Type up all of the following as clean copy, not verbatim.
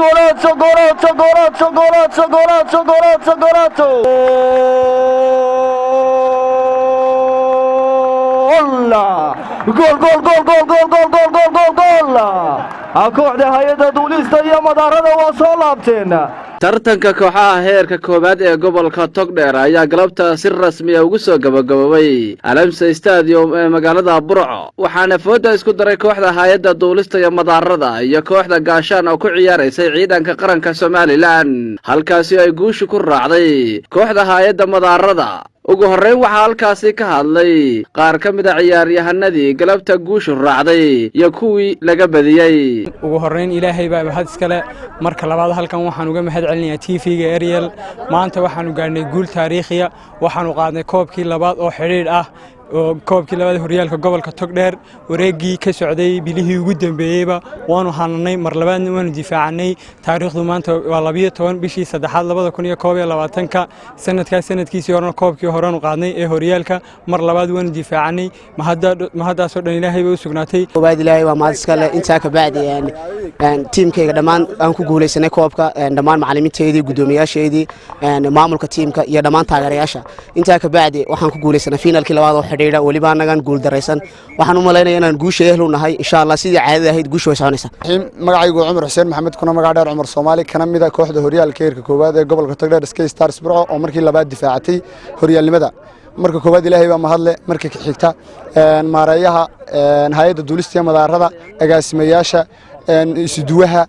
Golazo, golazo, golazo, golazo, golazo, golazo, golazo. Gol, gol, gol, gol, gol, gol, gol, gol, gol, gol. Kooxda hay'adda duulista iyo madaarada waa soo laabteen. tartanka kooxaha heerka koobaad ee gobolka Togdheer ayaa galabta si rasmi ah ugu soo gabagabay Alamsa Stadium ee magaalada Burco waxaana fooda isku daray kooxda hay'adda duulista iyo madaarada iyo kooxda gaashaan oo ku ciyaareysay ciidanka qaranka Soomaaliland halkaasi ay guusha ku raacday kooxda hay'adda madaarada ugu horeyn waxa halkaasi ka hadlay qaar ka mid ah ciyaaryahanadii galabta guusha raacday iyo kuwii laga badiyay ugu horeyn ilaahay baa mahad iskale marka labaad halkan waxaan uga mahad celinayaa TV-ga Ariel maanta waxaanu gaarnay guul taariikhi ah waxaanu qaadnay koobkii labaad oo xiriir ah oo koobkii labaad horyaalka gobolka Togdheer wareegii ka socday bilihii ugu dambeeyayba waanu hananay mar labaadna waanu difaacanay taariikhdu maanta waa 12 bishii 3aad 2021 sanadkiisii horena koobkii horenu qaadnay ee horyaalka mar labaad waanu difaacanay mahadaas oo dhan ilaahay bay u sugnaatay waad ilaahay waa mahad iskale inta ka bacdi tiimkayga dhamaan aan ku guuleysanay koobka dhamaan macallimiinteedii gudoomiyaasheedii maamulka tiimka iyo dhamaan taageerayaasha inta ka bacdi waxaan ku guuleysanay finaalkii labaad oo xidhiidha waliba anagan guul dareysan waxaan u maleynayaa inaan guusha ehlu nahay insha Allah sidii caadada ahayd guusha way soconaysaa magacaygu Cumar Xuseen Maxamed kuna magac dheer Cumar Soomaali kana mid ah kooxda horyaalka heerka koowaad ee gobolka Togdheer Sky Stars Burco oo markii labaad difaacatay horyaalnimada marka koowaad ilaahay baa mahadle marka xigta maareeyaha hay'adda duulista iyo madaarada agaasimayaasha isuduwaha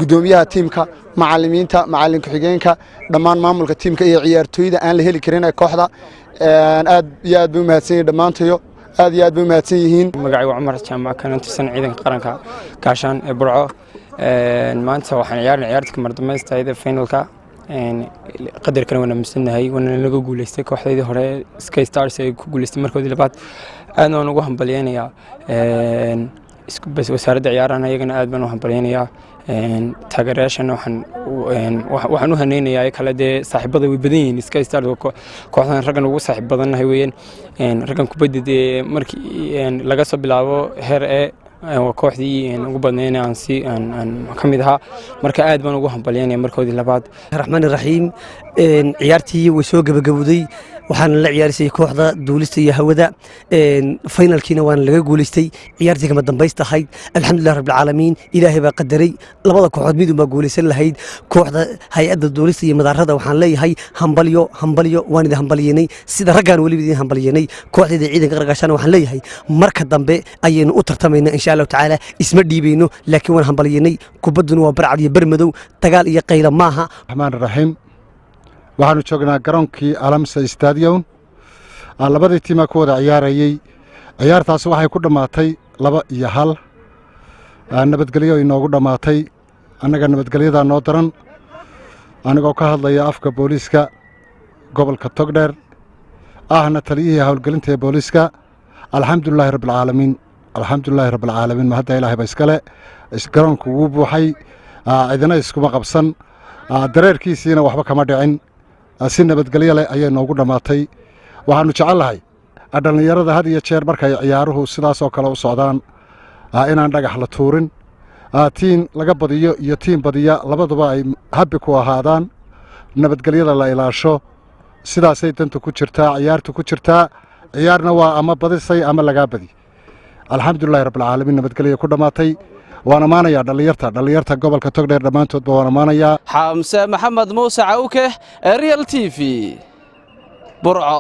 gudoomiyaha tiimka macallimiinta macallin ku-xigeenka dhamaan maamulka tiimka iyo ciyaartooyda aan la heli karin ee kooxda aad iyo aad buu mahadsan dhamaantayo aad iyo aad buu mahadsan yihiin magacaygu Cumar Jaamac kana tirsan ciidanka qaranka gaashaan ee Burco maanta waxaan ciyaarta mardamaystayda finalka qadarkana wana misnahay wana laga guuleystay kooxdeedii hore Sky Stars ay ku guuleystay markoodii labaad aad aan ugu hambalyeynaya isku bas wasaaradda ciyaaraha ayagana aad baan u hambalyeynaya taageerayaashana waxaan u haneynayaa kala de saaxiibada way badan yihiin Sky Stars kooxdan raggan ugu saaxiib badanahay weeyeen raggan kubadda markii laga soo bilaabo heer kooxdii ugu badnaayeen aan kamid ahaa marka aad baan ugu hambalyeynaya markoodii labaad Raxmaan Raxiim ciyaartii way soo gabagabowday waxaan la ciyaarisay kooxda duulista iyo hawada finalkiina waan laga guuleystay ciyaartii kama dambaysta ahayd alxamdulillah rabbil caalamiin ilaahay baa qadaray labada kooxood mid uma guuleysan lahayd kooxda hay'adda duulista iyo madaarada waxaan leeyahay hambalyo waan idin hambalyeynay sida raggan waliba idin hambalyeynay kooxdeeda ciidanka qarqashan waxaan leeyahay marka dambe ayaynu u tartamaynaa insha Allah taala isma dhiibayno laakiin waan hambalyeynay kubadduna waa barcad iyo barmadow dagaal iyo qayla maaha Raxmaan Raxiim waxaanu joognaa garoonkii Alamsa Stadium labadii tiim ku wada ciyaarayay ciyaartaas waxay ku dhamaatay 2-1 nabadgelyo inoogu dhamaatay annaga nabadgelyada noo daran anigoo ka hadlaya afka booliska gobolka Togdheer ahna taliyihii hawlgelinta ee booliska alxamdulillah rabbil caalamiin ma hadda ilaahay ba iskale garoonku wuu buuxay idina iskuma qabsan dareerkiisina waxba kama dhicin si nabadgelyo leh ayay noogu dhamaatay waxaanu jecelahay dhalinyarada had iyo jeer markay ciyaaruhu sidaas oo kale u socdaan inaan dhagax la tuurin tiin laga badiyo iyo tiin badiya labaduba ay habbi ku ahaadaan nabadgelyada la ilaasho sidaasay dantu ku jirtaa ciyaartu ku jirtaa ciyaarna waa ama badisay ama laga badi alxamdulillah rabbil caalamiin nabadgelyo ku dhamaatay waan amaanayaa dhalinyarta gobolka Togdheer dhamaantoodba waan amaanayaa Xamse Maxamed Muuse Cawke Ariel TV Burco.